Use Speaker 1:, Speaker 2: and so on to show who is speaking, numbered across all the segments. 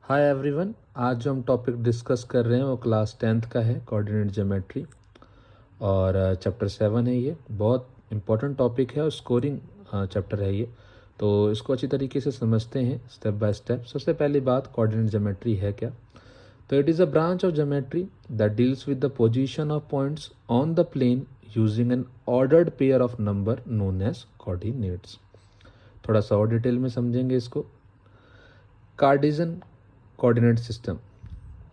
Speaker 1: Hi everyone. आज जो हम टॉपिक डिस्कस कर रहे हैं वो क्लास 10th का है, कोऑर्डिनेट ज्योमेट्री, और चैप्टर 7 है। ये बहुत इंपॉर्टेंट टॉपिक है और स्कोरिंग चैप्टर है ये, तो इसको अच्छी तरीके से समझते हैं स्टेप बाय स्टेप। सबसे पहली बात, कोऑर्डिनेट ज्योमेट्री है क्या? तो it is a branch of geometry that deals with the position of points on the plane using an ordered pair of number known as coordinates. थोड़ा सा और डिटेल में समझेंगे इसको। Cartesian coordinate system.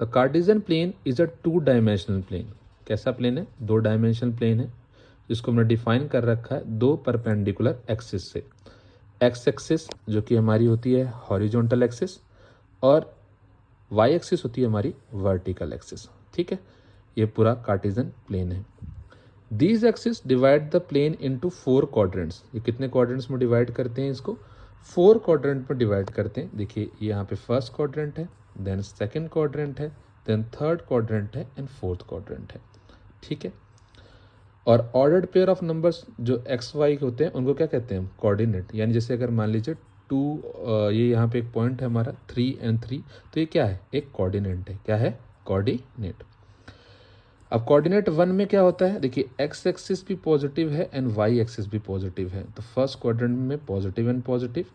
Speaker 1: The Cartesian plane is a 2 dimensional plane. कैसा plane है? 2 dimensional plane है, जिसको हमने डिफाइन कर रखा है 2 परपेंडिकुलर एक्सिस से। एक्स एक्सिस जो कि हमारी होती है हॉरिजॉन्टल एक्सिस, और वाई एक्सिस होती है हमारी वर्टिकल एक्सिस। ठीक है, ये पूरा कार्टेशियन प्लेन है। These axis divide the plane into 4 quadrants. ये कितने क्वाड्रेंट्स में डिवाइड करते हैं इसको? 4 क्वाड्रेंट में डिवाइड करते हैं। देखिए, ये यहाँ पे फर्स्ट क्वाड्रेंट है, देन सेकंड क्वाड्रेंट है, देन थर्ड क्वाड्रेंट है, एंड फोर्थ क्वाड्रेंट है। ठीक है, और ऑर्डर्ड पेयर ऑफ नंबर्स जो एक्स वाई होते हैं उनको क्या कहते हैं? कोऑर्डिनेट। यानी जैसे अगर मान लीजिए 2, ये यहाँ पे एक पॉइंट है हमारा 3 and 3, तो ये क्या है? एक कोऑर्डिनेट है। क्या है? कोऑर्डिनेट। अब कोऑर्डिनेट 1 में क्या होता है? देखिए, एक्स एक्सिस भी पॉजिटिव है एंड वाई एक्सिस भी पॉजिटिव है, तो फर्स्ट क्वाड्रेंट में positive and positive.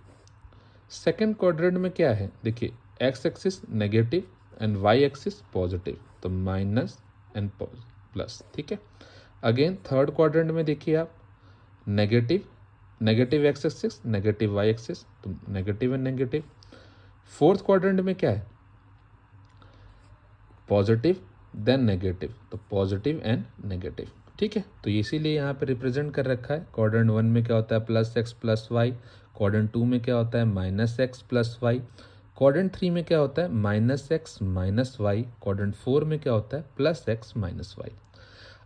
Speaker 1: Second quadrant में क्या है? देखिए, X axis negative and Y axis positive, तो माइनस एंड प्लस। ठीक है, अगेन थर्ड क्वाड्रेंट में देखिए आप, negative negative X axis, negative Y axis, तो negative and negative. Fourth quadrant में क्या है? पॉजिटिव देन नेगेटिव, तो पॉजिटिव एंड नेगेटिव। ठीक है, तो इसीलिए यहाँ पे रिप्रेजेंट कर रखा है। क्वाड्रेंट 1 में क्या होता है? Plus X plus Y. Quadrant 2 में क्या होता है? Minus X plus Y. Quadrant 3 में क्या होता है? Minus X minus Y. Quadrant 4 में क्या होता है? Plus X minus Y.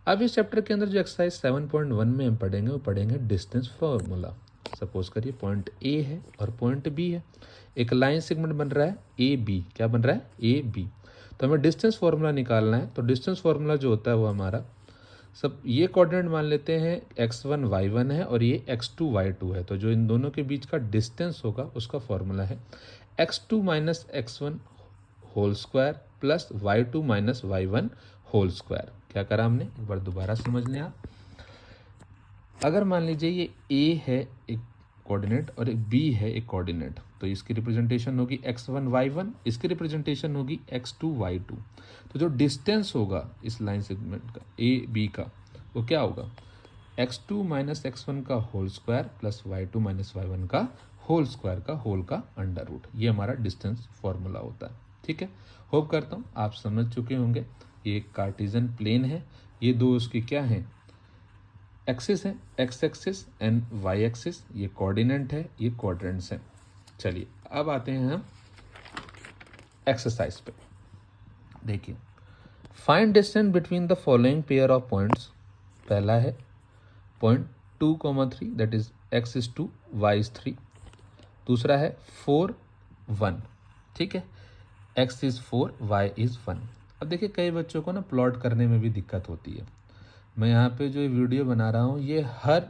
Speaker 1: अब इस चैप्टर के अंदर जो एक्सरसाइज 7.1 में हम पढ़ेंगे वो पढ़ेंगे डिस्टेंस फॉर्मूला। सपोज करिए पॉइंट ए है और पॉइंट बी है, एक लाइन सेगमेंट बन रहा है ए बी। क्या बन रहा है? A B. तो हमें डिस्टेंस फार्मूला निकालना है। तो डिस्टेंस फार्मूला जो होता है वो हमारा, सब ये कोऑर्डिनेट मान लेते हैं x1 y1 है और ये x2 y2 है, तो जो इन दोनों के बीच का डिस्टेंस होगा उसका फॉर्मूला है x2 minus x1 whole square plus y2 minus y1 whole square. क्या करा हमने? एक बार दोबारा समझ लें आप। अगर मान लीजिए ये a है एक कोऑर्डिनेट और एक b है एक कोऑर्डिनेट, तो इसकी रिप्रेजेंटेशन होगी x1 y1, इसकी रिप्रेजेंटेशन होगी x2 y2। तो जो डिस्टेंस होगा इस लाइन सेगमेंट का ए बी का, वो क्या होगा? x2 माइनस x1 का whole square plus y2 minus y1 का होल स्क्वायर का होल का अंडर रूट। ये हमारा डिस्टेंस फॉर्मूला होता है। ठीक है, होप करता हूँ आप समझ चुके होंगे। ये कार्टेशियन प्लेन है, ये दो उसकी क्या है? एक्सिस है, X axis and Y axis. ये कोऑर्डिनेट है, ये क्वाड्रेंट्स हैं। चलिए अब आते हैं हम एक्सरसाइज पे। देखिए, find distance between the following pair of points. पहला है point 2,3, that is X is 2 Y is 3। दूसरा है 4 1। ठीक है, एक्स इज 4 वाई इज 1। अब देखिए, कई बच्चों को ना प्लॉट करने में भी दिक्कत होती है। मैं यहाँ पे जो वीडियो बना रहा हूँ ये हर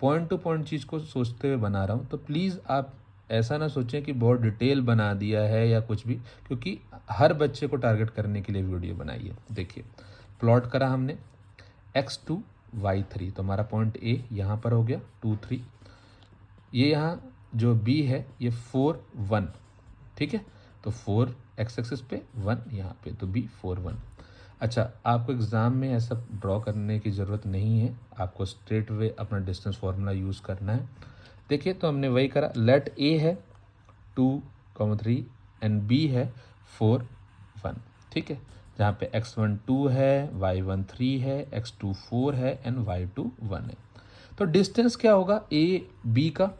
Speaker 1: पॉइंट टू पॉइंट चीज़ को सोचते हुए बना रहा हूँ, तो प्लीज़ आप ऐसा ना सोचें कि बहुत डिटेल बना दिया है या कुछ भी, क्योंकि हर बच्चे को टारगेट करने के लिए वीडियो बनाई है। देखिए, प्लॉट करा हमने x2 y3, तो हमारा पॉइंट ए यहाँ पर हो गया 2 3। ये यहाँ जो b है ये 4 1। ठीक है, तो 4 एक्स एक्सिस पे 1 यहाँ पे, तो b 4 1। अच्छा, आपको एग्ज़ाम में ऐसा ड्रॉ करने की ज़रूरत नहीं है, आपको स्ट्रेट वे अपना डिस्टेंस फार्मूला यूज़ करना है। देखिए, तो हमने वही करा। लेट ए है 2,3 एंड बी है 4 1। ठीक है, जहाँ पे x1 2 है, y1 3 है, x2 4 है एंड y2 1 है। तो डिस्टेंस क्या होगा ए बी का?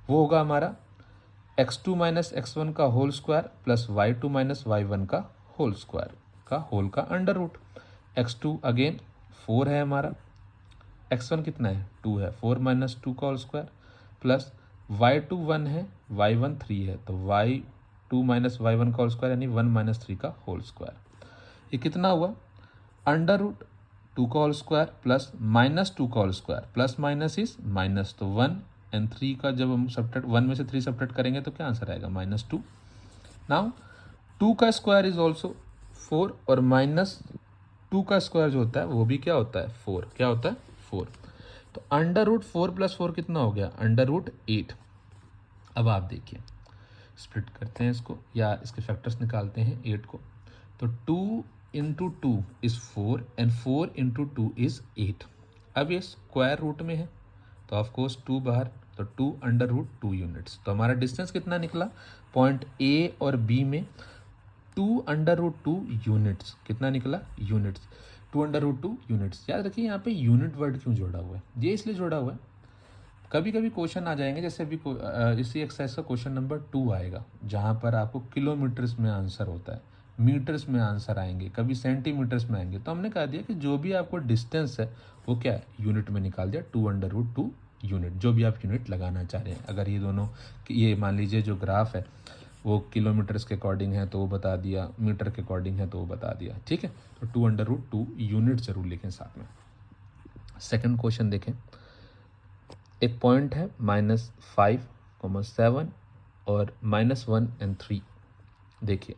Speaker 1: वो होगा हमारा x2 माइनस x1 का whole square plus y2 minus y1 का होल स्क्वायर का होल का अंडर रूट। x2 अगेन 4 है हमारा, x1 कितना है? 2 है, 4 माइनस 2 का होल स्क्वायर प्लस y2 1 है, y1 3 है, तो y2 माइनस y1 का होल स्क्वायर यानी 1 माइनस 3 का होल स्क्वायर। ये कितना हुआ? अंडर रूट 2 का होल स्क्वायर प्लस माइनस 2 का whole square, plus minus is minus, तो 1 एंड 3 का जब हम सब्ट्रैक्ट 1 में से 3 सब्ट्रैक्ट करेंगे तो क्या आंसर आएगा? -2। नाउ 2 का स्क्वायर इज ऑल्सो 4 और -2 का स्क्वायर जो होता है वो भी क्या होता है 4, क्या होता है 4। तो √4 + 4 कितना हो गया √8। अब आप देखिए स्प्लिट करते हैं इसको या इसके फैक्टर्स निकालते हैं 8 को। तो 2 × 2 इज़ 4 एंड 4 × 2 इज़ 8। अब ये स्क्वायर रूट में है तो ऑफकोर्स 2 बाहर, तो 2 √2 यूनिट्स। तो हमारा डिस्टेंस कितना निकला पॉइंट ए और बी में 2 √2 यूनिट्स। कितना निकला यूनिट्स 2 √2 यूनिट्स। याद रखिए यहाँ पे यूनिट वर्ड क्यों जोड़ा हुआ है, ये इसलिए जोड़ा हुआ है कभी कभी क्वेश्चन आ जाएंगे, जैसे अभी इसी एक्सरसाइज का क्वेश्चन नंबर 2 आएगा जहाँ पर आपको किलोमीटर्स में आंसर होता है, मीटर्स में आंसर आएंगे, कभी सेंटीमीटर्स में आएंगे। तो हमने कहा दिया कि जो भी आपको डिस्टेंस है वो क्या है यूनिट में निकाल दिया 2 √2 यूनिट, जो भी आप यूनिट लगाना चाह रहे हैं। अगर ये दोनों ये मान लीजिए जो ग्राफ है वो किलोमीटर्स के अकॉर्डिंग है तो वो बता दिया, मीटर के अकॉर्डिंग है तो वो बता दिया, ठीक है। तो 2 √2 यूनिट जरूर लिखें साथ में। सेकंड क्वेश्चन देखें, एक पॉइंट है -5, 7 और -1 और 3। देखिए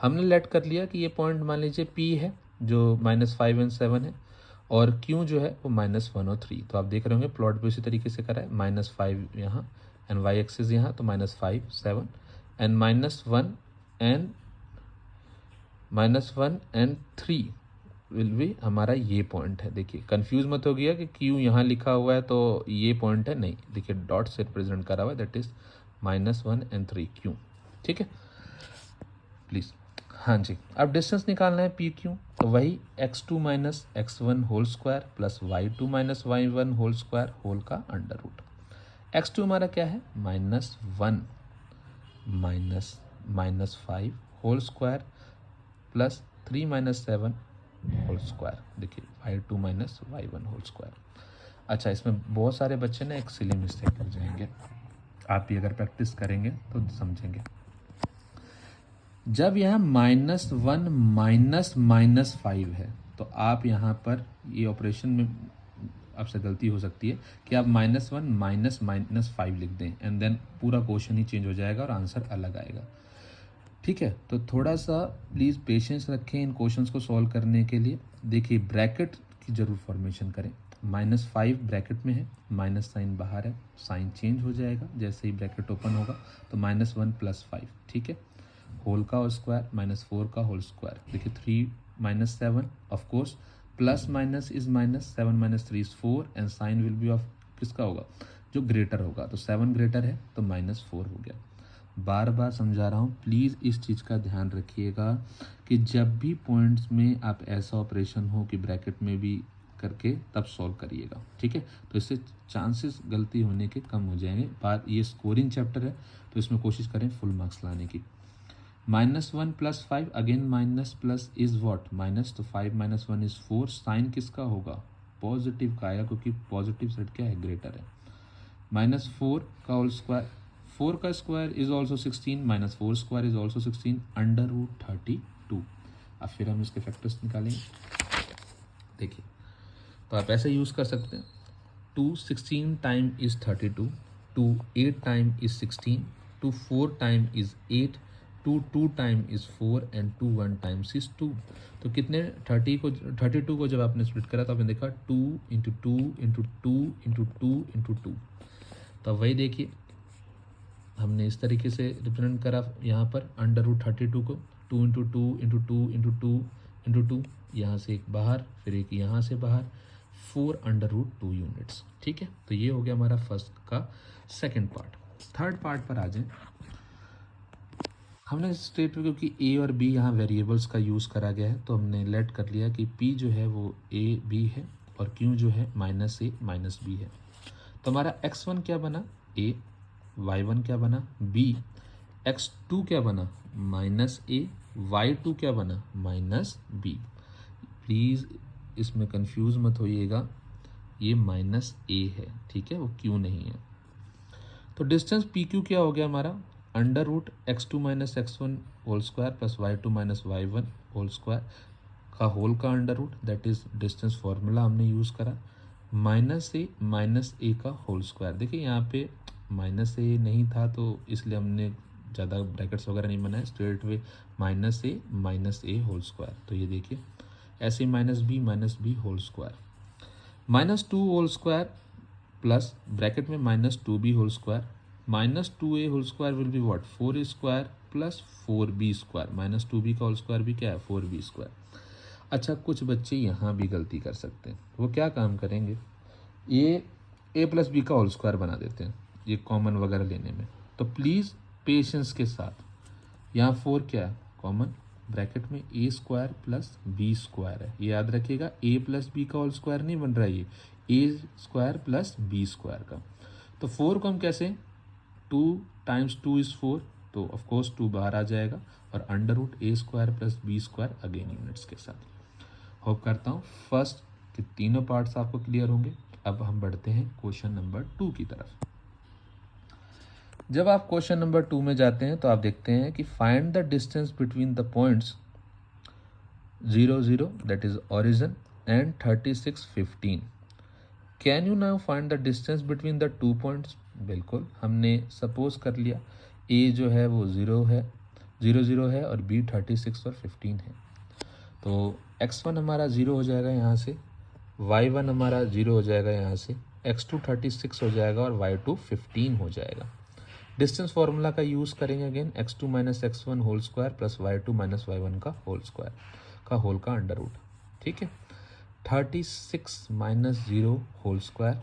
Speaker 1: हमने लेट कर लिया कि ये पॉइंट मान लीजिए P है जो -5 और 7 है और Q जो है वो -1 और 3। तो आप देख रहे होंगे प्लॉट भी उसी तरीके से करा है, -5 यहाँ एंड y एक्सिस यहाँ, तो -5 7 एंड -1 एंड 3 विल भी हमारा ये पॉइंट है। देखिए कंफ्यूज मत हो गया कि क्यू यहाँ लिखा हुआ है तो ये पॉइंट है, नहीं, देखिए डॉट से रिप्रेजेंट करा हुआ है, दैट इज -1 और 3 क्यू, ठीक है प्लीज। हाँ जी, अब डिस्टेंस निकालना है पी क्यू, तो वही x2 - x1 whole square plus y2 - y1 whole square whole का अंडर रूट। x2 हमारा क्या है -1 -5 whole square plus 3 - 7 whole square. देखिए y2 - y1 होल स्क्वायर। अच्छा, इसमें बहुत सारे बच्चे ना एक सिली मिस्टेक कर जाएंगे, आप भी अगर प्रैक्टिस करेंगे तो समझेंगे। जब यहाँ -1 -5 है तो आप यहाँ पर ये ऑपरेशन में आपसे गलती हो सकती है कि आप -1 -5 लिख दें एंड देन पूरा क्वेश्चन ही चेंज हो जाएगा और आंसर अलग आएगा, ठीक है। तो थोड़ा सा प्लीज़ पेशेंस रखें इन क्वेश्चंस को सॉल्व करने के लिए। देखिए ब्रैकेट की ज़रूर फॉर्मेशन करें, -5 ब्रैकेट में है, माइनस साइन बाहर है, साइन चेंज हो जाएगा जैसे ही ब्रैकेट ओपन होगा, तो -1 + 5, ठीक है, होल का होल स्क्वायर -4 का होल स्क्वायर। देखिए 3 - 7 of course plus minus is minus, 7 - 3 is 4 and sign will be of किसका होगा जो ग्रेटर होगा, तो 7 ग्रेटर है तो -4 हो गया। बार बार समझा रहा हूँ, प्लीज़ इस चीज़ का ध्यान रखिएगा कि जब भी पॉइंट्स में आप ऐसा ऑपरेशन हो कि ब्रैकेट में भी करके तब सॉल्व करिएगा, ठीक है। तो इससे चांसेस गलती होने के कम हो जाएंगे। बात ये स्कोरिंग चैप्टर है तो इसमें कोशिश करें फुल मार्क्स लाने की। -1 + 5 again minus plus is what minus, तो 5 - 1 इज 4, साइन किसका होगा पॉजिटिव का आएगा क्योंकि पॉजिटिव साइड क्या है ग्रेटर है। -4 का होल स्क्वायर, 4 का square is also 16 -4 square is also 16 √32। अब फिर हम इसके फैक्टर्स निकालेंगे। देखिए तो आप ऐसे यूज़ कर सकते हैं, 2 16 time is 32, 2 8 time is 16, 2 4 time is 8, 2 2 time is 4 and 2 1 times is 2। तो कितने 32 को जब आपने स्प्लिट करा तो आपने देखा 2 × 2 × 2 × 2 × 2। तो वही देखिए हमने इस तरीके से रिप्रेजेंट करा यहाँ पर √32 को, 2 × 2 × 2 × 2 × 2, यहाँ से एक बाहर फिर एक यहाँ से बाहर, 4 √2 यूनिट्स, ठीक है। तो ये हो गया हमारा फर्स्ट का सेकंड पार्ट। थर्ड पार्ट पर आ जाए, हमने स्टेट में क्योंकि ए और बी यहाँ वेरिएबल्स का यूज़ करा गया है तो हमने लेट कर लिया कि पी जो है वो a b है और क्यू जो है -a -b है। तो हमारा x1 क्या बना a, y1 क्या बना b, x2 क्या बना -a, y2 क्या बना -b। प्लीज़ इसमें कंफ्यूज मत होइएगा, ये -a है, ठीक है, वो q नहीं है। तो डिस्टेंस पी क्यू क्या हो गया हमारा √x2 - x1 whole square plus y2 - y1 whole square का होल का under root, that is distance formula हमने यूज़ करा, -a का होल स्क्वायर। देखिए यहाँ पे -a नहीं था तो इसलिए हमने ज़्यादा ब्रैकेट्स वगैरह नहीं बनाए, straight way minus A whole square. तो ये देखिए ऐसे minus B whole square, -2 whole square plus bracket में -2b whole square, -2a whole square will be what 4a square plus 4b square, -2b का होल स्क्वायर भी क्या है 4b square. अच्छा, कुछ बच्चे यहाँ भी गलती कर सकते हैं। वो क्या काम करेंगे, ये a प्लस बी का होल स्क्वायर बना देते हैं ये कॉमन वगैरह लेने में। तो प्लीज़ पेशेंस के साथ, यहाँ 4 क्या है कॉमन, ब्रैकेट में ए स्क्वायर प्लस बी स्क्वायर है, ये याद रखिएगा। ए प्लस बी का होल स्क्वायर नहीं बन रहा है, ये ए स्क्वायर प्लस बी स्क्वायर का। तो 4 को हम कैसे, 2 टाइम्स 2 इज़ 4, तो ऑफकोर्स 2 बाहर आ जाएगा, और under root A square plus B square again units के साथ। होप करता हूँ फर्स्ट के तीनों पार्ट्स आपको क्लियर होंगे। अब हम बढ़ते हैं क्वेश्चन नंबर 2 की तरफ। जब आप क्वेश्चन नंबर 2 में जाते हैं तो आप देखते हैं कि find the distance between the points 0 0 that is origin and 36 15। Can you now find the distance between the 2 points. बिल्कुल, हमने सपोज कर लिया ए जो है वो 0 है और बी 36 और 15 है। तो x1 हमारा 0 हो जाएगा यहाँ से, y1 हमारा 0 हो जाएगा यहाँ से, x2 36 हो जाएगा और y2 15 हो जाएगा। डिस्टेंस फार्मूला का यूज़ करेंगे again, x2 minus x1 whole square plus y2 minus y1 का होल स्क्वायर का होल का अंडर रूट। ठीक है, 36 minus 0 whole square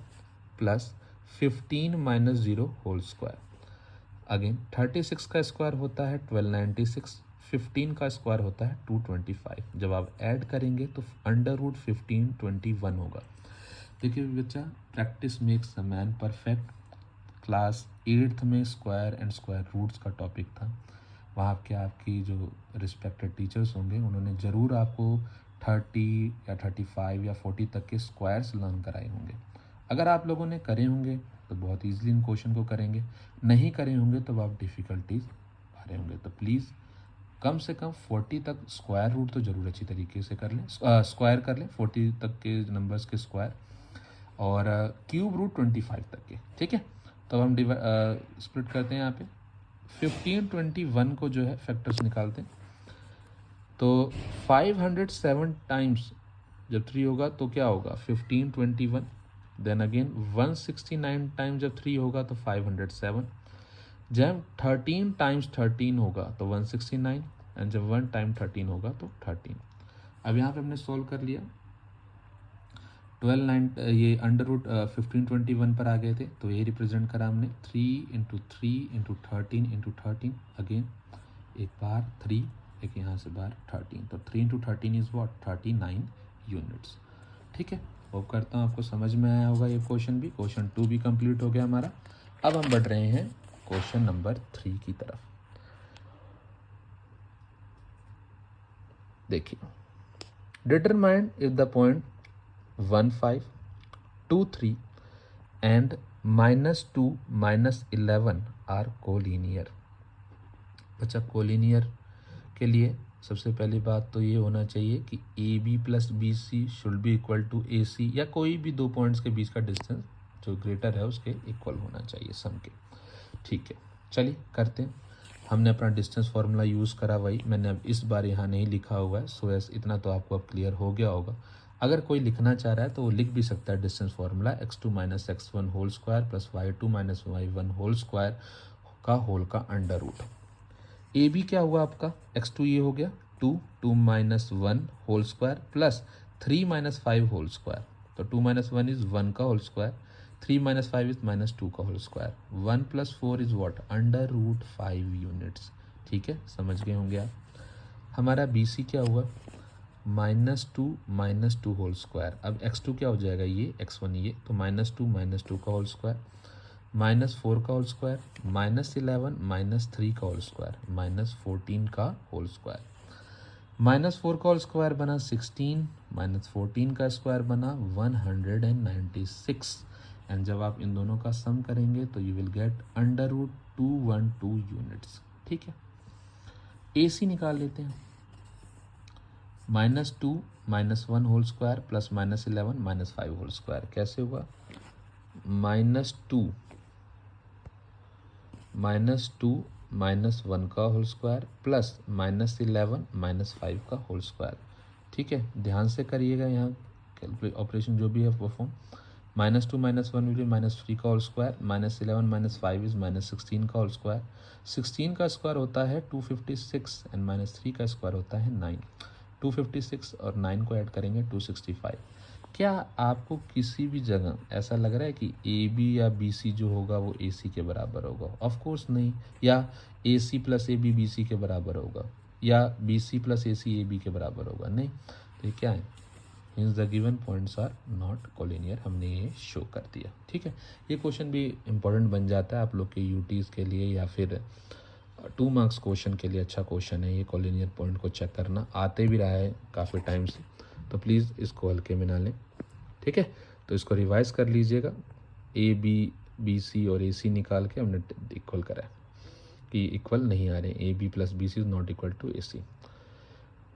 Speaker 1: plus 15 minus 0 whole square. Again 36 का स्क्वायर होता है 1296, 15 का स्क्वायर होता है 225। जब आप ऐड करेंगे तो अंडर रूट 1521 होगा। देखिए बच्चा, practice makes a man perfect. Class 8th में स्क्वायर एंड स्क्वायर रूट्स का टॉपिक था। वहाँ के आपकी जो रिस्पेक्टेड टीचर्स होंगे उन्होंने ज़रूर आपको 30 या 35 या 40 तक के स्क्वायर्स लर्न कराए होंगे। अगर आप लोगों ने करे होंगे तो बहुत ईजिली इन क्वेश्चन को करेंगे, नहीं करे होंगे तो आप डिफ़िकल्टीज आ रहे होंगे। तो प्लीज़ कम से कम 40 तक स्क्वायर रूट तो ज़रूर अच्छी तरीके से कर लें, स्क्वायर कर लें 40 तक के नंबर्स के स्क्वायर, और क्यूब रूट 25 तक के। ठीक है, तो हम स्प्लिट करते हैं यहाँ पे 1521 को जो है फैक्टर्स निकालते हैं। तो 507 टाइम्स जब 3 होगा तो क्या होगा 1521, देन अगेन 169 टाइम्स जब 3 होगा तो 507, जब 13 टाइम्स 13 होगा तो 169, एंड जब 1 टाइम 13 होगा तो 13। अब यहाँ पे हमने सोल्व कर लिया, 12 ये अंडर रूट 1521 पर आ गए थे, तो ये रिप्रेजेंट करा हमने 3 इंटू 3 इंटू 13 इंटू 13, अगेन एक बार 3, एक यहाँ से बार 13, तो 3 इंटू 13 इज वॉट 39 यूनिट्स। ठीक है, होप करता हूँ आपको समझ में आया होगा ये क्वेश्चन भी। क्वेश्चन 2 भी कंप्लीट हो गया हमारा। अब हम बढ़ रहे हैं क्वेश्चन नंबर 3 की तरफ। देखिए, determine if the point 1 5 2 3 and -2 -11 are collinear. बच्चा, कोलिनियर के लिए सबसे पहली बात तो ये होना चाहिए कि A B plus B C should be equal to A C, या कोई भी 2 पॉइंट्स के बीच का डिस्टेंस जो ग्रेटर है उसके इक्वल होना चाहिए सम के। ठीक है, चलिए करते हैं। हमने अपना डिस्टेंस फार्मूला यूज़ करा, वही मैंने अब इस बार यहाँ नहीं लिखा हुआ है, सो एस इतना तो आपको अब क्लियर हो गया होगा। अगर कोई लिखना चाह रहा है तो वो लिख भी सकता है distance formula x2 minus x1 whole square plus y2 minus y1 whole square का होल का अंडर रूट। ए बी क्या हुआ आपका, x2 ये हो गया 2 minus 1 whole square plus 3 minus 5 whole square, तो 2 माइनस 1 इज़ 1 का होल स्क्वायर, 3 माइनस 5 इज -2 का whole square, 1 plus 4 is what under root 5 units. ठीक है, समझ गए होंगे आप। हमारा बी सी क्या हुआ, -2 होल स्क्वायर। अब x2 क्या हो जाएगा, ये x1 ये, तो -2 का होल स्क्वायर, -4 का होल स्क्वायर, -11 -3 का होल स्क्वायर, -14 का होल स्क्वायर। -4 का होल स्क्वायर बना 16, -14 का स्क्वायर बना 196, एंड जब आप इन दोनों का सम करेंगे तो you will get under root 212 units. ठीक है, ए सी निकाल लेते हैं, -2 -1 whole square plus -11 -5 whole square. कैसे हुआ, -2 -1 का होल स्क्वायर प्लस -11 -5 का होल स्क्वायर। ठीक है, ध्यान से करिएगा, यहाँ कैलकुलेट ऑपरेशन जो भी है परफॉर्म। -2 -1 विल बी -3 का होल स्क्वायर, -11 -5 इज -16 का होल स्क्वायर। 16 का स्क्वायर होता है 256 एंड -3 का स्क्वायर होता है 9। 256 और 9 को ऐड करेंगे 265। क्या आपको किसी भी जगह ऐसा लग रहा है कि ए बी या बी सी जो होगा वो ए सी के बराबर होगा? ऑफ कोर्स नहीं। या ए सी प्लस ए बी सी के बराबर होगा, या B C plus A C A B के बराबर होगा? नहीं। तो ये क्या है? Means the given points are not collinear, हमने ये शो कर दिया। ठीक है, ये क्वेश्चन भी इम्पोर्टेंट बन जाता है आप लोग के यूटीज़ के लिए या फिर 2 मार्क्स क्वेश्चन के लिए। अच्छा क्वेश्चन है ये, कोलिनियर पॉइंट को चेक करना आते भी रहा है काफ़ी टाइम से, तो प्लीज़ इसको हल्के में ना लें। ठीक है, तो इसको रिवाइज कर लीजिएगा। ए बी बी सी और ए सी निकाल के हमने इक्वल करा है कि इक्वल नहीं आ रहे, A B plus B C is not equal to A C.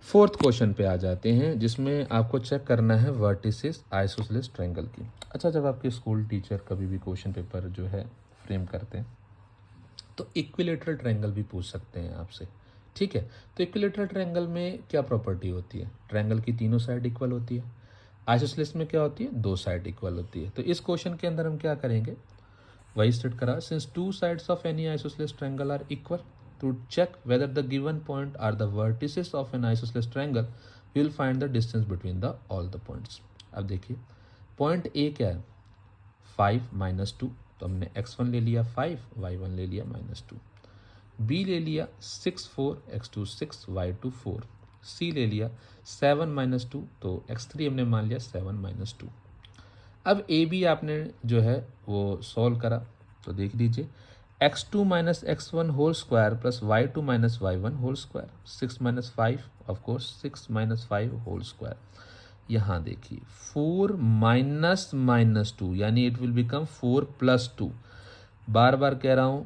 Speaker 1: Fourth question पे आ जाते हैं, जिसमें आपको चेक करना है वर्टिसेस आइसोसेलेस ट्रायंगल की। अच्छा, जब आपके स्कूल टीचर कभी भी क्वेश्चन पेपर जो है फ्रेम करते हैं तो इक्विलेटरल ट्रायंगल भी पूछ सकते हैं आपसे। ठीक है, तो इक्विलेटरल ट्रायंगल में क्या प्रॉपर्टी होती है? ट्रायंगल की तीनों साइड इक्वल होती है। आइसोसेलेस में क्या होती है? 2 साइड इक्वल होती है। तो इस क्वेश्चन के अंदर हम क्या करेंगे, वही स्टेट करा, since 2 sides of any isosceles triangle are equal, to check whether the given point are the vertices of an isosceles triangle, we will find the distance between the all the points। अब देखिए point A क्या है? 5 -2, तो हमने x1 ले लिया 5, y1 ले लिया -2। b ले लिया 6 4, x2 6, y2 4। c ले लिया 7 -2, तो x3 हमने मान लिया 7 -2। अब ए बी आपने जो है वो सॉल्व करा, तो देख लीजिए x2 minus x1 whole square plus y2 minus y1 whole square, 6 minus 5 of course 6 minus 5 whole square. यहाँ देखिए 4 माइनस -2 यानी इट विल बिकम 4 + 2। बार बार कह रहा हूँ,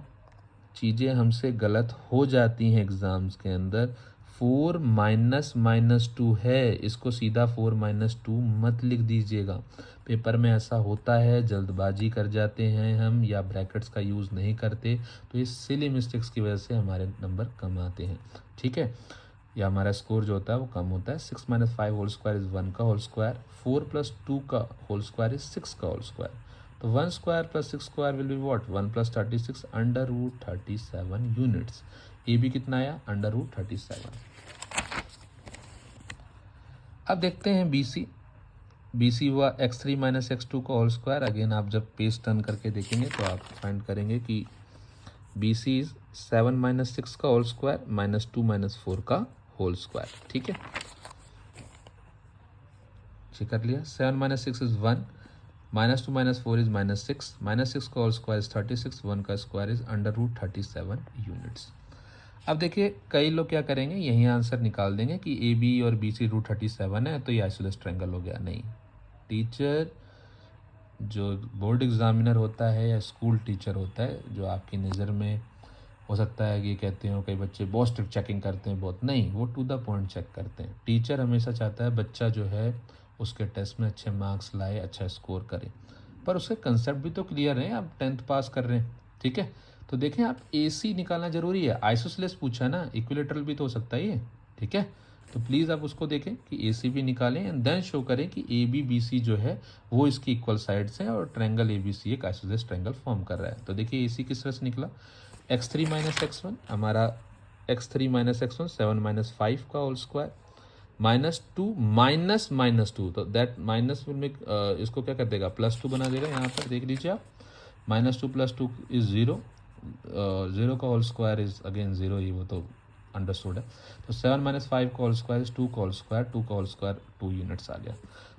Speaker 1: चीज़ें हमसे गलत हो जाती हैं एग्ज़ाम्स के अंदर। 4 माइनस -2 है, इसको सीधा 4 -2 मत लिख दीजिएगा। पेपर में ऐसा होता है, जल्दबाजी कर जाते हैं हम या ब्रैकेट्स का यूज़ नहीं करते, तो ये सिली मिस्टेक्स की वजह से हमारे नंबर कम आते हैं। ठीक है, या हमारा स्कोर जो होता है वो कम होता है। 6 - 5 होल स्क्वायर इज़ 1 का होल स्क्वायर, 4 + 2 का होल स्क्वायर इज़ 6 का होल स्क्वायर। तो 1 square + 6 square will be what? 1 + 36 √37 units. A B कितना आया? √37। अब देखते हैं बी सी हुआ x3 - x2 का होल स्क्वायर। अगेन आप जब पेज टर्न करके देखेंगे तो आप फाइंड करेंगे कि बी सी इज 7 - 6 का होल स्क्वायर -2 - 4 का होल स्क्वायर। ठीक है, ये कर लिया। 7 - 6 इज 1, -2 - 4 इज -6, -6 का होल स्क्वायर इज 36, 1 का स्क्वायर इज √37 यूनिट्स। अब देखिए कई लोग क्या करेंगे, यही आंसर निकाल देंगे कि ए बी और बी सी √37 है तो ये आइसोसेलेस ट्रायंगल हो गया। नहीं, टीचर जो बोर्ड एग्जामिनर होता है या स्कूल टीचर होता है, जो आपकी नज़र में हो सकता है कि कहते हो कई बच्चे बहुत स्ट्रिक्ट चेकिंग करते हैं, बहुत नहीं, वो टू द पॉइंट चेक करते हैं। टीचर हमेशा चाहता है बच्चा जो है उसके टेस्ट में अच्छे मार्क्स लाए, अच्छा स्कोर करे, पर उसके कंसेप्ट भी तो क्लियर हैं। आप 10th पास कर रहे हैं, ठीक है, तो देखें आप ए सी निकालना जरूरी है। आइसोसेलेस पूछा ना, इक्विलेटरल भी तो हो सकता है ये। ठीक है, तो प्लीज़ आप उसको देखें कि ए सी भी निकालें एंड देन शो करें कि ए बी बी सी जो है वो इसकी इक्वल साइड्स हैं और ट्रायंगल ए बी सी एक आइसोसेलेस ट्रायंगल फॉर्म कर रहा है। तो देखिए ए सी किस तरह से निकला, x3 - x1 हमारा x3 - x1 7 - 5 का होल स्क्वायर -2 -2, तो दैट माइनस विल मेक, इसको क्या कर देगा? +2 बना देगा। यहाँ पर देख लीजिए आप, -2 + 2 इज 0, 0 का होल स्क्वायर इज अगेन 0 ही, वो तो अंडरस्टूड है। तो 7 - 5 का होल स्क्वायर इज 2 का होल स्क्वायर, 2 का होल स्क्वायर 2 यूनिट्स आ गया।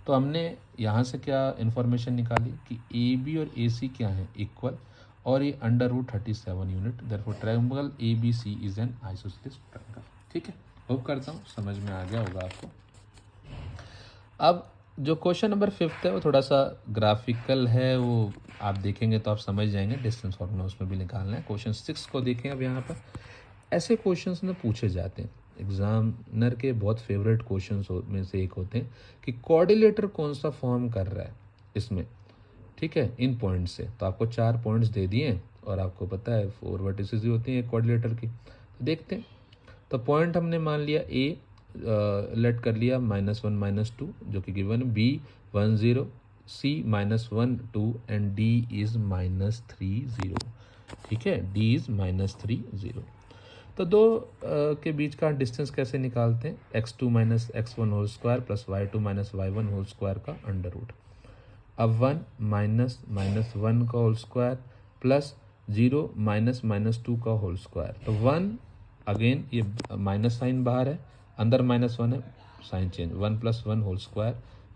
Speaker 1: तो हमने यहाँ से क्या इन्फॉर्मेशन निकाली कि ए बी और ए सी क्या है? इक्वल, और ये √37 unit, therefore triangle A B C is an isosceles triangle. ठीक है, होप करता हूँ समझ में आ गया होगा आपको। अब जो क्वेश्चन नंबर 5 है वो थोड़ा सा ग्राफिकल है, वो आप देखेंगे तो आप समझ जाएंगे। डिस्टेंस फार्मूला उसमें भी निकालना है। क्वेश्चन 6 को देखें। अब यहाँ पर ऐसे क्वेश्चंस ना पूछे जाते हैं, एग्जामिनर के बहुत फेवरेट क्वेश्चंस में से एक होते हैं कि कोऑर्डिनेटर कौन सा फॉर्म कर रहा है इसमें। ठीक है, इन पॉइंट से तो आपको 4 पॉइंट्स दे दिए और आपको पता है 4 वर्टिसेस ही होती हैं कोऑर्डिनेटर की। तो देखते हैं। तो पॉइंट हमने मान लिया ए लेट कर लिया -1 -2 जो कि given, B 1 0, C -1 2 and D is -3 0। ठीक है, डी इज़ -3 0। तो दो के बीच का डिस्टेंस कैसे निकालते हैं? x2 - x1 whole square plus y2 - y1 whole square का अंडर रूट। अब 1 -1 का होल स्क्वायर प्लस 0 -2 का होल स्क्वायर। तो 1 अगेन ये माइनस साइन बाहर है, अंदर -1 है, sign change, 1 + 1 whole square,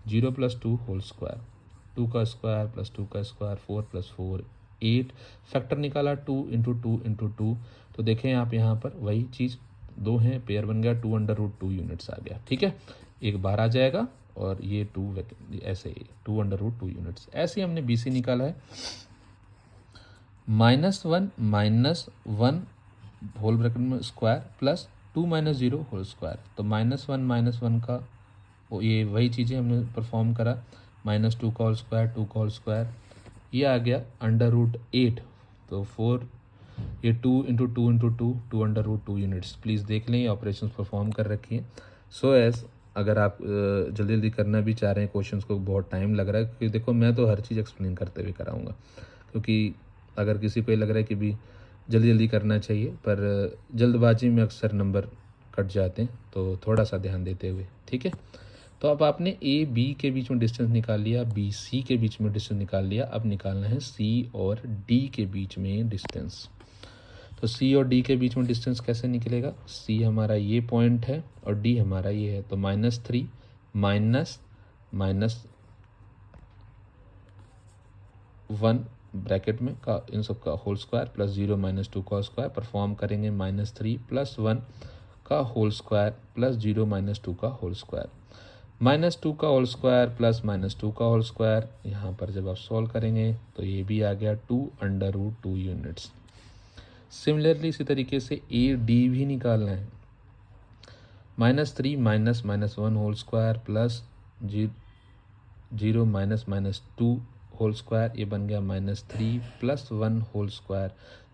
Speaker 1: 0 + 2 whole square, 2 का स्क्वायर प्लस 2 का स्क्वायर, 4 + 4 8। फैक्टर निकाला 2 × 2 × 2। तो देखें आप यहाँ पर वही चीज़, दो हैं, पेयर बन गया, 2√2 यूनिट्स आ गया। ठीक है, एक बाहर आ जाएगा और ये 2 ऐसे ही 2√2 यूनिट्स। ऐसे ही हमने बी सी निकाला है, -1 - 1 होल ब्रैकेट में स्क्वायर प्लस 2 - 0 होल स्क्वायर। तो -1 - 1 का ये वही चीज़ें हमने परफॉर्म करा, -2 का होल स्क्वायर, 2 का होल स्क्वायर, ये आ गया √8। तो 4 ये 2 × 2 × 2 2√2 यूनिट्स। प्लीज़ देख लें, ये ऑपरेशंस परफॉर्म कर रखी हैं। सो एज अगर आप जल्दी जल्दी करना भी चाह रहे हैं क्वेश्चंस को, बहुत टाइम लग रहा है, क्योंकि देखो मैं तो हर चीज़ एक्सप्लेन करते हुए कराऊंगा, क्योंकि अगर किसी को ये लग रहा है कि भी जल्दी जल्दी करना चाहिए, पर जल्दबाजी में अक्सर नंबर कट जाते हैं, तो थोड़ा सा ध्यान देते हुए। ठीक है, तो अब आपने ए बी के बीच में डिस्टेंस निकाल लिया, बी सी के बीच में डिस्टेंस निकाल लिया, अब निकालना है सी और डी के बीच में डिस्टेंस। तो सी और डी के बीच में डिस्टेंस कैसे निकलेगा? सी हमारा ये पॉइंट है और डी हमारा ये है, तो -3 -1 ब्रैकेट में का इन सब का होल स्क्वायर प्लस 0 - 2 का स्क्वायर, परफॉर्म करेंगे -3 + 1 का होल स्क्वायर प्लस 0 - 2 का होल स्क्वायर, -2 का होल स्क्वायर प्लस -2 का होल स्क्वायर। यहाँ पर जब आप सॉल्व करेंगे तो ये भी आ गया 2√2 यूनिट्स। सिमिलरली इसी तरीके से ए डी भी निकालना है, -3 - -1 whole square plus 0 - -2 whole square, ये बन गया -3 + 1 होल स्क्वायर,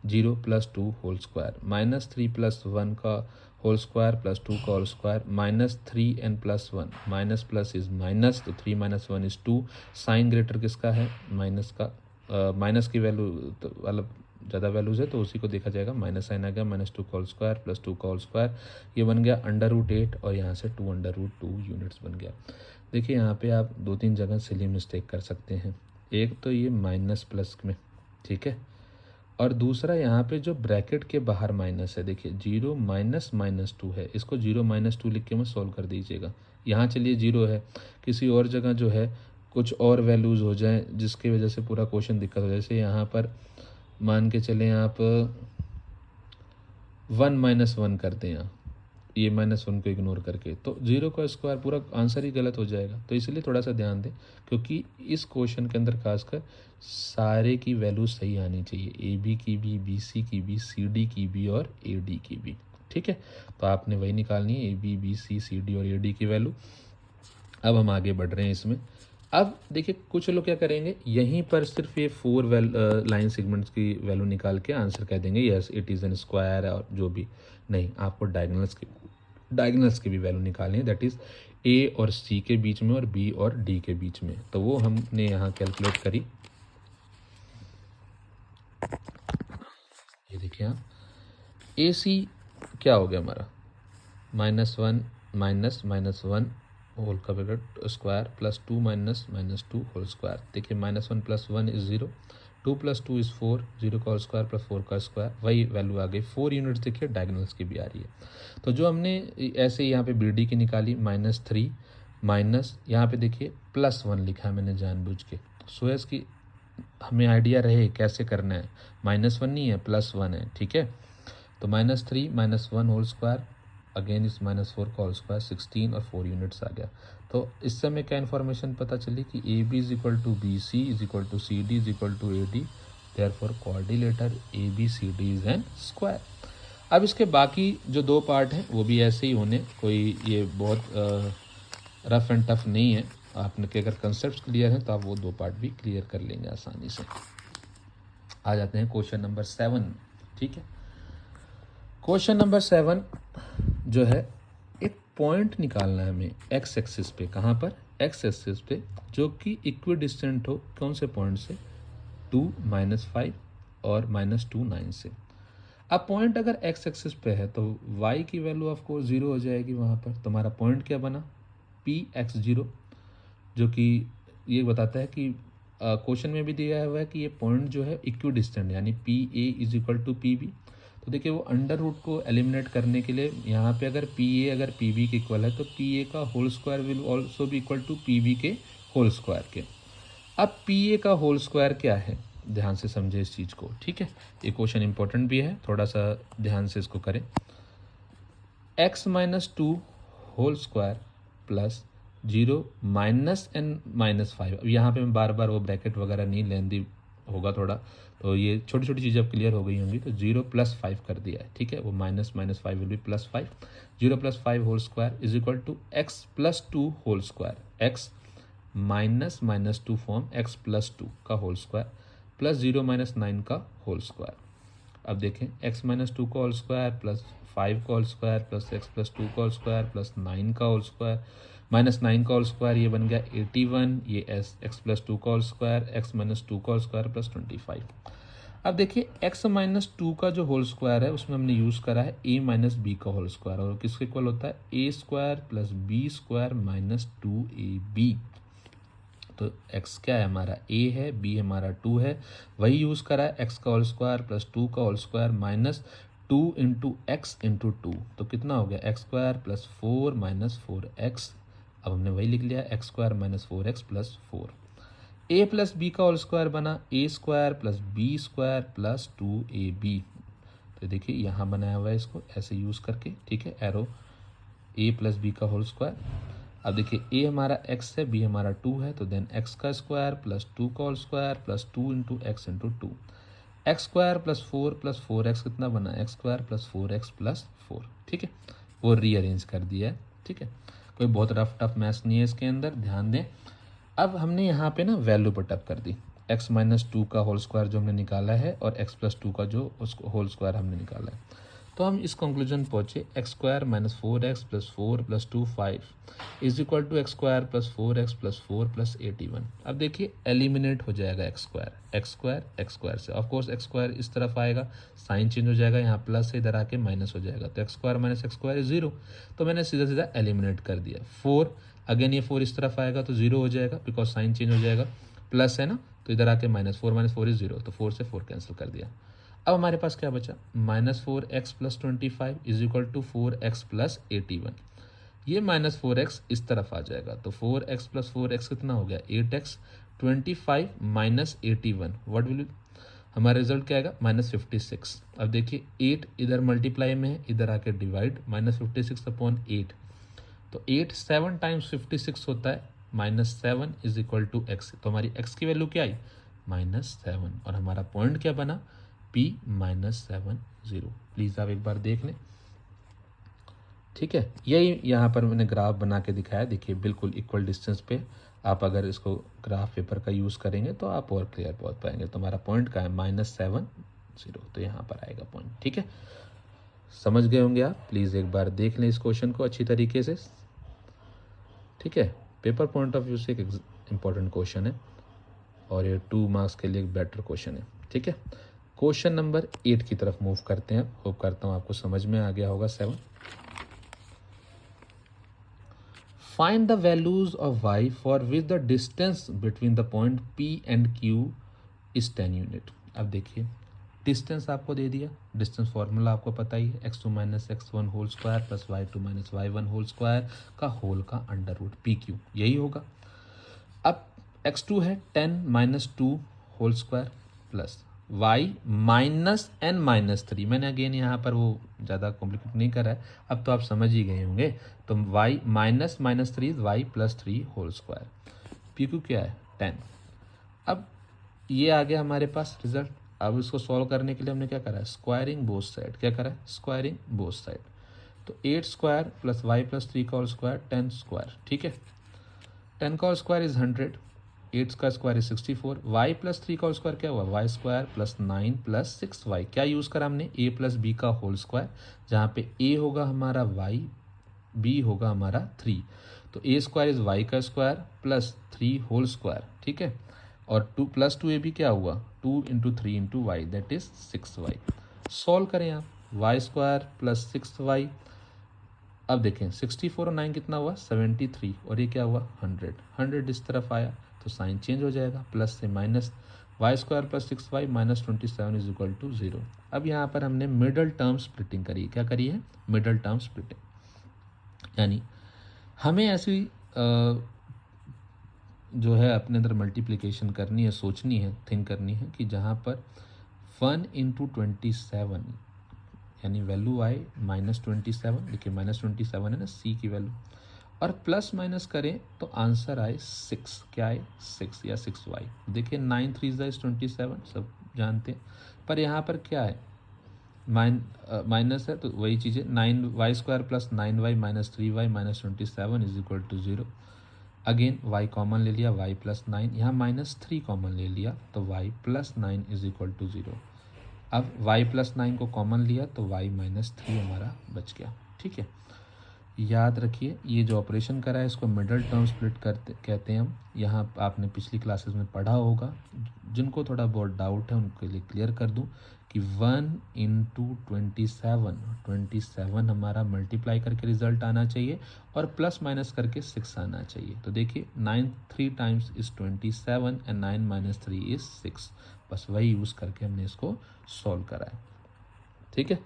Speaker 1: 0 + 2 होल स्क्वायर, -3 + 1 का होल स्क्वायर प्लस 2 का whole square, -3n + 1, minus plus is minus, तो 3 - 1 = 2। साइन ग्रेटर किसका है? माइनस का। माइनस की वैल्यू मतलब ज़्यादा वैल्यूज़ है तो उसी को देखा जाएगा, माइनस साइन आ गया, -2 का होल स्क्वायर प्लस 2 का होल स्क्वायर, ये बन गया √8 और यहाँ से 2√2 यूनिट्स बन गया। देखिए यहाँ पे आप 2-3 जगह सिली मिस्टेक कर सकते हैं। एक तो ये माइनस प्लस में, ठीक है, और दूसरा यहाँ पे जो ब्रैकेट के बाहर माइनस है, देखिए 0 - -2 है, इसको 0 - 2 लिख के मत सॉल्व कर दीजिएगा। यहाँ चलिए 0 है, किसी और जगह जो है कुछ और वैल्यूज़ हो जाएं जिसकी वजह से पूरा क्वेश्चन दिक्कत हो जाए। जैसे यहाँ पर मान के चलें आप 1 - 1 करते हैं, ये -1 को इग्नोर करके, तो 0 का स्क्वायर पूरा आंसर ही गलत हो जाएगा। तो इसलिए थोड़ा सा ध्यान दें, क्योंकि इस क्वेश्चन के अंदर खासकर सारे की वैल्यू सही आनी चाहिए, ए बी की भी, बी सी की भी, सी डी की भी और ए डी की भी। ठीक है, तो आपने वही निकालनी है, A B B C C D और ए डी की वैल्यू। अब हम आगे बढ़ रहे हैं इसमें। अब देखिए कुछ लोग क्या करेंगे, यहीं पर सिर्फ ये 4 लाइन सेगमेंट्स की वैल्यू निकाल के आंसर कह देंगे yes it is an square, और जो भी नहीं, आपको डायगोनल्स की भी वैल्यू निकालनी है, दैट इज़ ए और सी के बीच में और बी और डी के बीच में। तो वो हमने यहाँ कैलकुलेट करी। ये देखिए आप, ए सी क्या हो गया हमारा, -1 -1 होल का bracket square plus 2 - -2 whole square. देखिए -1 + 1 = 0, 2 + 2 = 4, 0 का होल स्क्वायर प्लस 4 का स्क्वायर, वही वैल्यू आ गई। 4 यूनिट्स देखिए डायगोनल्स की भी आ रही है। तो जो हमने ऐसे यहाँ पे बी डी की निकाली, -3 माइनस यहाँ पे देखिए +1 लिखा है मैंने जानबूझ के, सो एस की हमें आइडिया रहे कैसे करना है। -1 नहीं है, +1 है, ठीक है। तो -3 - 1 होल स्क्वायर, अगेन इस -4 का होल स्क्वायर, 16 और 4 यूनिट्स आ गया। तो इससे हमें क्या इन्फॉर्मेशन पता चली कि A B = BC = CD = AD, therefore coordinator ABCD is an square. अब इसके बाकी जो 2 पार्ट हैं वो भी ऐसे ही होने, कोई ये बहुत रफ एंड टफ नहीं है। आपने के अगर कंसेप्ट क्लियर हैं तो आप वो 2 पार्ट भी क्लियर कर लेंगे आसानी से। आ जाते हैं क्वेश्चन नंबर 7। ठीक है, क्वेश्चन नंबर 7 जो है, एक पॉइंट निकालना है हमें एक्स एक्सिस पे। कहाँ पर? एक्स एक्सिस पे, जो कि इक्वी डिस्टेंट हो कौन से पॉइंट से? 2, -5 और -2, 9 से। अब पॉइंट अगर एक्स एक्सिस पे है तो y की वैल्यू ऑफ कोर्स 0 हो जाएगी वहाँ पर। तुम्हारा पॉइंट क्या बना? Px0, जो कि ये बताता है कि क्वेश्चन में भी दिया हुआ है कि ये पॉइंट जो है इक्वी डिस्टेंट, यानी PA is equal to PB। तो देखिए वो अंडर रूट को एलिमिनेट करने के लिए यहाँ पे अगर PA अगर PB के इक्वल है तो PA का होल स्क्वायर विल ऑल्सो भी इक्वल टू PB के होल स्क्वायर के। अब PA का होल स्क्वायर क्या है? ध्यान से समझे इस चीज़ को। ठीक है, ये क्वेश्चन इंपॉर्टेंट भी है, थोड़ा सा ध्यान से इसको करें। x-2 whole square plus 0 -n-5। अब यहाँ पे मैं बार बार वो ब्रैकेट वगैरह नहीं, लेंदी होगा थोड़ा, तो ये छोटी छोटी चीज़ें अब क्लियर हो गई होंगी। तो 0 + 5 कर दिया है। ठीक है, वो -5 will be +5। 0 + 5 whole square is equal to x + 2 whole square. x -2 form x + 2 का होल स्क्वायर प्लस 0 - 9 का होल स्क्वायर। अब देखें, x - 2 का होल स्क्वायर प्लस 5 का होल स्क्वायर प्लस x + 2 का होल स्क्वायर प्लस 9 का होल स्क्वायर -9 का whole square, ये बन गया 81। ये x + 2 का होल स्क्वायर, x - 2 का होल स्क्वायर प्लस 25। अब देखिए x - 2 का जो होल स्क्वायर है उसमें हमने यूज़ करा है a - b का होल स्क्वायर, और किसके इक्वल होता है? a² + b² - 2ab। तो x क्या है हमारा? a है, b हमारा 2 है, वही यूज़ करा है x का होल स्क्वायर प्लस 2 का whole square minus 2 into X into 2। तो कितना हो गया? x² + 4 - 4x। अब हमने वही लिख लिया, x² - 4x + 4। a + b का होल स्क्वायर बना a² + b² + 2ab। तो देखिए यहाँ बनाया हुआ है इसको ऐसे यूज़ करके। ठीक है, एरो a + b का होल स्क्वायर। अब देखिए a हमारा x है, b हमारा 2 है, तो देन x का स्क्वायर प्लस 2 का whole square plus 2 into X into 2। x² + 4 + 4x कितना बना? x² + 4x + 4। ठीक है, वो रीअरेंज कर दिया है। ठीक है, कोई बहुत रफ टफ मैथ्स नहीं है इसके अंदर, ध्यान दें। अब हमने यहाँ पे ना वैल्यू पुट अप कर दी। x - 2 का होल स्क्वायर जो हमने निकाला है और x + 2 का जो उसको होल स्क्वायर हमने निकाला है, तो हम इस कंक्लूजन पहुँचे x² - 4x + 4 + 2 5 is equal to x² + 4x + 4 + 81। अब देखिए एलिमिनेट हो जाएगा x² से। ऑफकोर्स x² इस तरफ आएगा, साइन चेंज हो जाएगा, यहाँ प्लस है, इधर आके माइनस हो जाएगा, तो x² - x² इज 0। तो मैंने सीधा सीधा एलिमिनेट कर दिया। 4 अगेन, ये 4 इस तरफ आएगा तो 0 हो जाएगा, बिकॉज साइन चेंज हो जाएगा, प्लस है ना, तो इधर आके -4 - 4 इज 0, तो 4 से 4 कैंसिल कर दिया। अब हमारे पास क्या बचा? -4x + 25 is equal to 4x + 81। ये -4x इस तरफ आ जाएगा, तो 4x + 4x कितना हो गया? 8x। 25 - 81 व्हाट विल, हमारा रिजल्ट क्या आएगा? -56। अब देखिए 8 इधर मल्टीप्लाई में है, इधर आके डिवाइड, -56/8। तो 8 7 टाइम्स 56 होता है, -7 इज इक्वल टू x। तो हमारी x की वैल्यू क्या आई? -7, और हमारा पॉइंट क्या बना? P -7 0। प्लीज़ आप एक बार देख लें। ठीक है, यही यहाँ पर मैंने ग्राफ बना के दिखाया। देखिए बिल्कुल इक्वल डिस्टेंस पे आप अगर इसको ग्राफ पेपर का यूज़ करेंगे तो आप और क्लियर पहुँच पाएंगे। तो हमारा पॉइंट का है -7 0, तो यहाँ पर आएगा पॉइंट। ठीक है, समझ गए होंगे आप। प्लीज़ एक बार देख लें इस क्वेश्चन को अच्छी तरीके से। ठीक है, पेपर पॉइंट ऑफ व्यू से एक इम्पॉर्टेंट क्वेश्चन है, और ये 2 मार्क्स के लिए एक बेटर क्वेश्चन है। ठीक है, क्वेश्चन नंबर 8 की तरफ मूव करते हैं। होप करता हूँ आपको समझ में आ गया होगा। 7, find the values of y for which the distance between the point P and Q is 10 unit. अब देखिए डिस्टेंस आपको दे दिया, डिस्टेंस फार्मूला आपको पता ही है, x2 - x1 whole square plus y2 - y1 whole square का होल का अंडर रूट PQ, यही होगा। अब x2 है 10 - 2 whole square plus y -n - 3। मैंने अगेन यहाँ पर वो ज़्यादा कॉम्प्लिकेट नहीं करा है, अब तो आप समझ ही गए होंगे। तो y -3 y + 3 whole square, PQ क्या है? 10। अब ये आ गया हमारे पास रिजल्ट। अब इसको सॉल्व करने के लिए हमने क्या करा है? Squaring both side. क्या करा है? Squaring both side. तो 8² प्लस y + 3 का होल स्क्वायर 10²। ठीक है, 10 का होल स्क्वायर इज 100 8 का स्क्वायर इज 64, वाई प्लस 3 का होल स्क्वायर क्या हुआ, Y square plus 9 plus 6y। क्या यूज़ करा हमने, a प्लस बी का होल स्क्वायर, जहाँ पे a होगा हमारा y, b होगा हमारा 3। तो a स्क्वायर इज y का स्क्वायर प्लस 3 होल स्क्वायर, ठीक है। और 2 प्लस 2ab क्या हुआ, 2 into 3 into Y, that is 6y। Solve करें आप, वाई स्क्वायर प्लस 6y। अब देखें 64 और 9 कितना हुआ, 73, और ये क्या हुआ 100, 100 इस तरफ आया तो साइन चेंज हो जाएगा, प्लस से minus, Y square plus 6y minus 27 is equal to 0। अब यहाँ पर हमने मिडल टर्म स्प्लिटिंग करी, क्या करी है, मिडल टर्म स्प्लिटिंग। यानी हमें ऐसी जो है अपने अंदर मल्टीप्लिकेशन करनी है, सोचनी है, थिंक करनी है कि जहाँ पर 1 इंटू 27 यानी वैल्यू आए -27, देखिए -27 है ना सी की वैल्यू, और प्लस माइनस करें तो आंसर आए 6, क्या आए 6 या 6y। देखिए 9 3 इज 27, सब जानते हैं, पर यहाँ पर क्या है माइनस है, तो वही चीज़ें 9y square plus 9y minus 3y minus 27 is equal to 0। Again y common ले लिया, y प्लस 9, यहाँ -3 कॉमन ले लिया तो y plus 9 is equal to 0। अब y प्लस 9 को कॉमन लिया तो y माइनस 3 हमारा बच गया, ठीक है। याद रखिए ये जो ऑपरेशन करा है इसको मिडल टर्म स्प्लिट कहते हैं हम। यहाँ आपने पिछली क्लासेस में पढ़ा होगा, जिनको थोड़ा बहुत डाउट है उनके लिए क्लियर कर दूं कि 1 इंटू 27 हमारा मल्टीप्लाई करके रिजल्ट आना चाहिए और प्लस माइनस करके 6 आना चाहिए। तो देखिए 9 3 times is 27 and 9 minus 3 is 6, बस वही यूज़ करके हमने इसको सॉल्व करा है, ठीक है।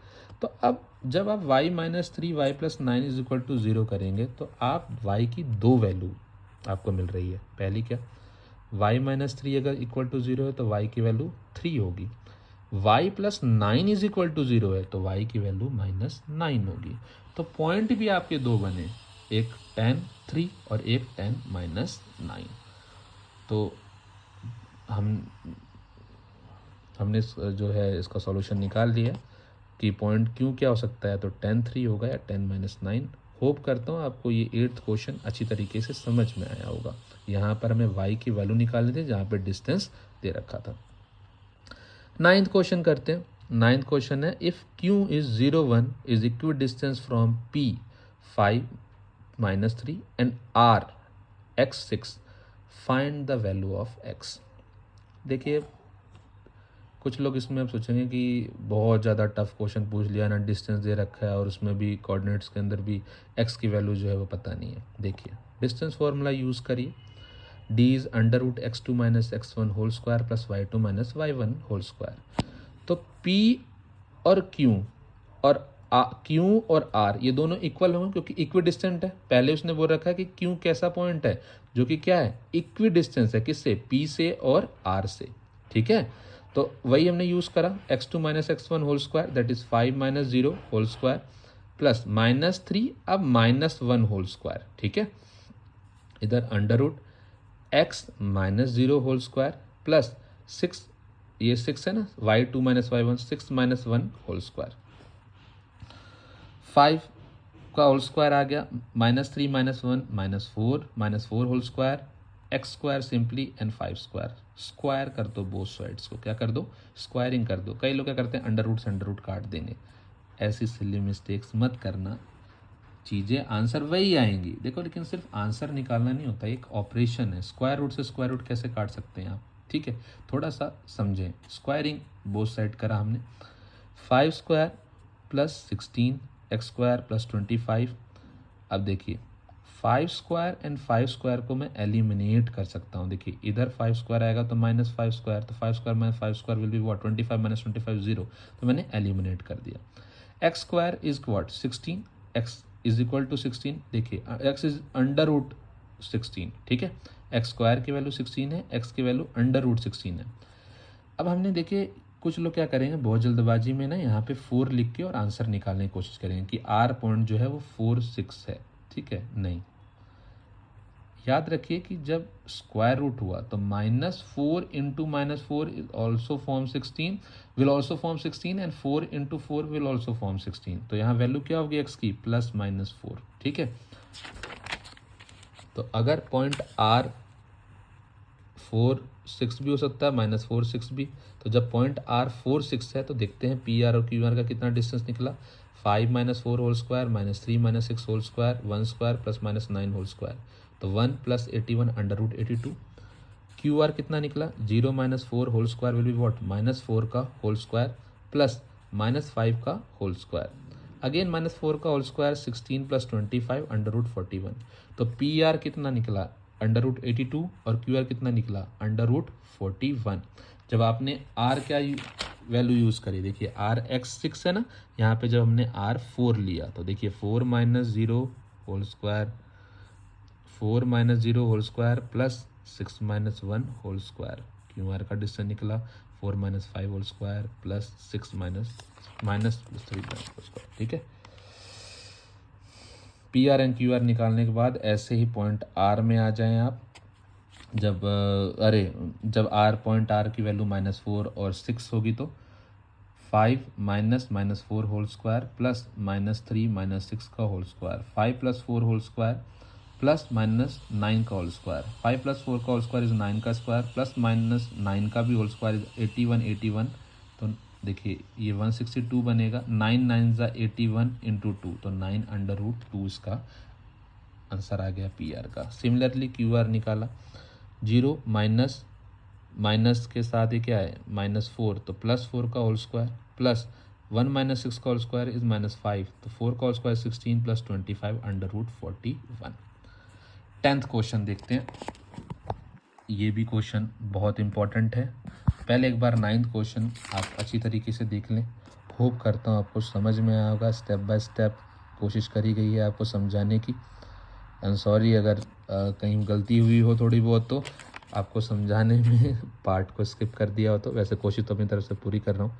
Speaker 1: तो अब जब आप y minus 3y plus 9 is equal to 0 करेंगे तो आप y की दो वैल्यू आपको मिल रही है। पहली क्या, y माइनस 3 अगर इक्वल टू 0 है तो y की वैल्यू 3 होगी, y plus 9 is equal to 0 है तो y की वैल्यू -9 होगी। तो पॉइंट भी आपके दो बने, एक tan 3 और एक tan -9। तो हमने जो है इसका सॉल्यूशन निकाल लिया कि पॉइंट क्यों क्या हो सकता है, तो tan 3 होगा या tan -9। होप करता हूँ आपको ये 8th क्वेश्चन अच्छी तरीके से समझ में आया होगा। यहाँ पर हमें y की वैल्यू निकालनी थी जहाँ पे डिस्टेंस दे रखा था। 9th क्वेश्चन करते हैं। 9th क्वेश्चन है, if q is 0 1 is equi distance from p 5 -3 and r x 6, find the value of x। देखिए कुछ लोग इसमें अब सोचेंगे कि बहुत ज़्यादा टफ क्वेश्चन पूछ लिया ना, डिस्टेंस दे रखा है और उसमें भी कोऑर्डिनेट्स के अंदर भी x की वैल्यू जो है वो पता नहीं है। देखिए डिस्टेंस फार्मूला यूज़ करिए, d is √x2 minus x1 whole square plus y2 minus y1 whole square. तो p और q और r ये दोनों इक्वल होंगे क्योंकि इक्वी डिस्टेंट है। पहले उसने बोल रखा है कि q कैसा पॉइंट है, जो कि क्या है, इक्वी डिस्टेंस है, किससे, p से और r से, ठीक है। तो वही हमने यूज़ करा, x2 minus x1 whole square that is 5 minus 0 whole square plus -3 अब -1 होल स्क्वायर, ठीक है। इधर √x minus 0 whole square plus 6, ये 6 है ना, y2 minus y1 6 minus 1 whole square, 5 का होल स्क्वायर आ गया, -3 minus 1 -4 whole square, x square simply and 5 square, square कर दो बोथ साइड्स को, क्या कर दो, स्क्वायरिंग कर दो। कई लोग क्या करते हैं अंडर रूट काट देंगे, ऐसी सिली मिस्टेक्स मत करना, चीज़ें आंसर वही आएंगी। देखो लेकिन सिर्फ आंसर निकालना नहीं होता, एक ऑपरेशन है, स्क्वायर रूट से स्क्वायर रूट कैसे काट सकते हैं आप, ठीक है, थोड़ा सा समझें। स्क्वायरिंग बोथ साइड करा हमने, 5 square plus 16 x square plus 25। अब देखिए 5 स्क्वायर एंड 5 स्क्वायर को मैं एलिमिनेट कर सकता हूँ। देखिए इधर 5 स्क्वायर आएगा तो -5 स्क्वायर, तो 5 square minus 5 square will be what, 25 minus 25 0, तो मैंने एलिमिनेट कर दिया। X square is what 16, x is equal to 16, देखिए एक्स इज √16, ठीक है, एक्स स्क्वायर की वैल्यू 16 है, एक्स की वैल्यू √16 है। अब हमने देखिए कुछ लोग क्या करेंगे बहुत जल्दबाजी में ना यहाँ पे 4 लिख के और आंसर निकालने की कोशिश करेंगे कि आर पॉइंट जो है वो 4 6 है, ठीक है, नहीं, याद रखिए कि जब स्क्वायर रूट हुआ तो -4 into -4 is also form 16, will also form 16 and 4 into 4 will also form 16, तो यहाँ वैल्यू क्या होगी एक्स की, +-4, ठीक है। तो अगर पॉइंट आर 4 6 भी हो सकता है, -4 6 भी। तो जब पॉइंट R 4 6 है तो देखते हैं पी आर और क्यू आर का कितना डिस्टेंस निकला। 5 - 4 whole square -3 - 6 whole square 1 square plus -9 whole square, तो 1 + 81 √82। क्यू आर कितना निकला, 0 - 4 whole square will be what, -4 का होल स्क्वायर प्लस -5 का होल स्क्वायर, अगेन -4 का होल स्क्वायर 16 + 25 √41। तो पी आर कितना निकला, √82 और क्यू आर कितना निकला, √41। जब आपने आर क्या वैल्यू यूज़ करी, देखिए आर एक्स 6 है ना, यहाँ पे जब हमने आर 4 लिया तो देखिए 4 - 0 whole square, 4 - 0 whole square plus 6 - 1 whole square, Q R का डिस्टेंस निकला 4 - 5 whole square plus 6 minus plus 3 whole square. ठीक है, P R and Q R निकालने के बाद ऐसे ही पॉइंट आर में आ जाएं आप। जब आर पॉइंट आर की वैल्यू -4 और 6 होगी तो 5 - -4 होल स्क्वायर प्लस -3 - 6 का whole square, 5 + 4 whole square plus -9 का होल स्क्वायर, 5 + 4 का होल स्क्वायर इज 9 का स्क्वायर प्लस -9 का भी होल स्क्वायर इज 81। तो देखिए ये 162 बनेगा, 9 9 ज़ा 81 × 2, तो 9 √2 इसका आंसर आ गया पी आर का। सिमिलरली क्यू आर निकाला, 0 माइनस के साथ ही क्या है -4, तो +4 का होल स्क्वायर प्लस 1 - 6 का होल स्क्वायर इज -5, तो 4 का होल स्क्वायर 16 + 25 √41। 10th क्वेश्चन देखते हैं, ये भी क्वेश्चन बहुत इंपॉर्टेंट है। पहले एक बार 9th क्वेश्चन आप अच्छी तरीके से देख लें, होप करता हूँ आपको समझ में आया होगा। स्टेप बाय स्टेप कोशिश करी गई है आपको समझाने की। आई एम सॉरी अगर कहीं गलती हुई हो थोड़ी बहुत, तो आपको समझाने में पार्ट को स्किप कर दिया हो तो, वैसे कोशिश तो अपनी तरफ से पूरी कर रहा हूँ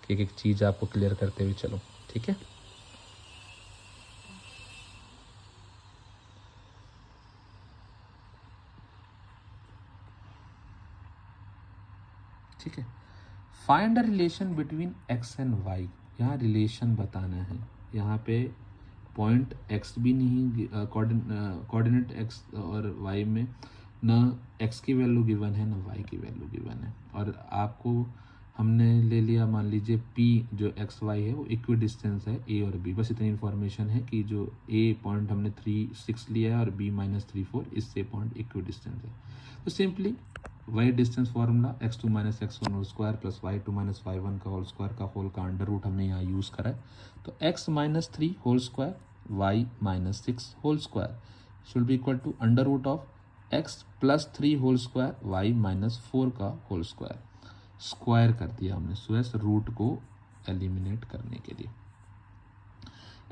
Speaker 1: कि एक एक चीज़ आपको क्लियर करते हुए चलो। ठीक है, ठीक है। Find the relation between x and y, यहाँ रिलेशन बताना है। यहाँ पे पॉइंट एक्स भी नहीं, कोऑर्डिनेट एक्स और वाई में ना एक्स की वैल्यू गिवन है ना वाई की वैल्यू गिवन है, और आपको हमने ले लिया मान लीजिए पी जो एक्स वाई है वो इक्वी डिस्टेंस है ए और बी। बस इतनी इन्फॉर्मेशन है कि जो ए पॉइंट हमने 3 6 लिया है और बी -3 4, इससे पॉइंट इक्वी डिस्टेंस है। तो simply by distance formula x2 - x1 whole square plus y2 - y1 का होल स्क्वायर का होल का अंडर रूट हमने यहाँ यूज़ करा है। तो x -3 whole square y -6 whole square should be equal to under root of x + 3 whole square y -4 का whole square. Square कर दिया हमने स्वेस रूट को एलिमिनेट करने के लिए।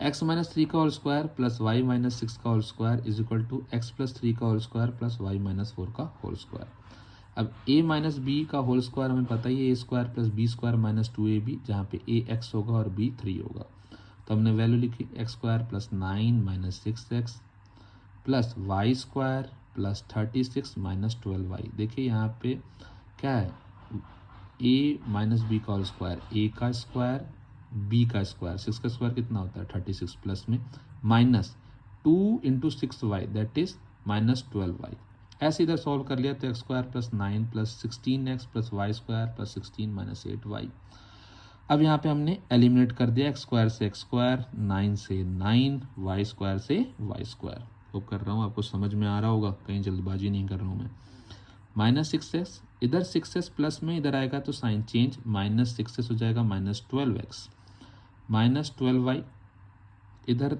Speaker 1: x -3 का होल स्क्वायर प्लस y -6 का whole square is equal to x + 3 का होल स्क्वायर प्लस y -4 का होल स्क्वायर। अब a - b का होल स्क्वायर हमें पता ही है, a square plus b square -2ab, जहाँ पे a x होगा और b 3 होगा। तो हमने वैल्यू लिखी x square plus 9 - 6x plus y square plus 36 - 12y। देखिए यहाँ पे क्या है, a - b का होल स्क्वायर, a का स्क्वायर b का स्क्वायर, 6 का स्क्वायर कितना होता है 36 प्लस में -2 × 6y दैट इज -12y। ऐसे इधर सॉल्व कर लिया तो x square plus 9 plus 16x plus y square plus 16 - 8y। अब यहाँ पे हमने एलिमिनेट कर दिया, एक्स स्क्वायर से एक्स स्क्वायर, 9 से 9, वाई स्क्वायर से वाई स्क्वायर। होप कर रहा हूँ आपको समझ में आ रहा होगा, कहीं जल्दबाजी नहीं कर रहा हूँ मैं। -6s इधर 6s प्लस में इधर आएगा तो साइन चेंज, -6s हो जाएगा -12x -12y, इधर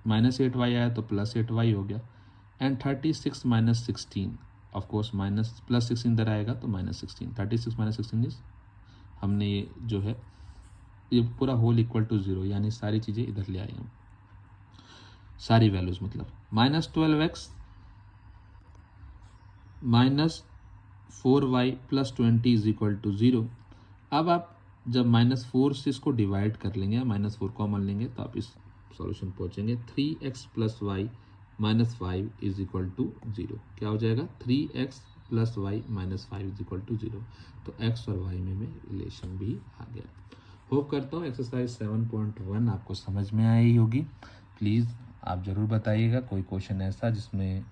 Speaker 1: -8y आया तो +8y हो गया, and 36 - 16 of course minus plus 16 इधर आएगा तो -16, 36 - 16 इज, हमने ये जो है ये पूरा होल इक्वल टू 0, यानी सारी चीज़ें इधर ले आए हम, सारी वैल्यूज मतलब -12x -4y + 20 is equal to 0। अब आप जब -4 से इसको डिवाइड कर लेंगे, -4 कॉमन लेंगे तो आप इस सॉल्यूशन पहुंचेंगे। 3x + y -5 is equal to 0। क्या हो जाएगा, 3x + y -5 is equal to 0। तो x और y में रिलेशन भी आ गया। होप करता हूँ एक्सरसाइज 7.1 आपको समझ में आई होगी। प्लीज़ आप ज़रूर बताइएगा कोई क्वेश्चन ऐसा जिसमें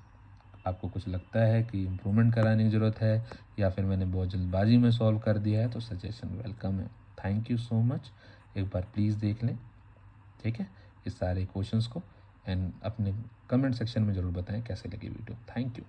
Speaker 1: आपको कुछ लगता है कि इम्प्रूवमेंट कराने की ज़रूरत है या फिर मैंने बहुत जल्दबाजी में सॉल्व कर दिया है तो सजेशन वेलकम है। Thank you so much. एक बार प्लीज़ देख लें, ठीक है, इस सारे क्वेश्चंस को, एंड अपने कमेंट सेक्शन में ज़रूर बताएं कैसे लगी वीडियो। Thank you.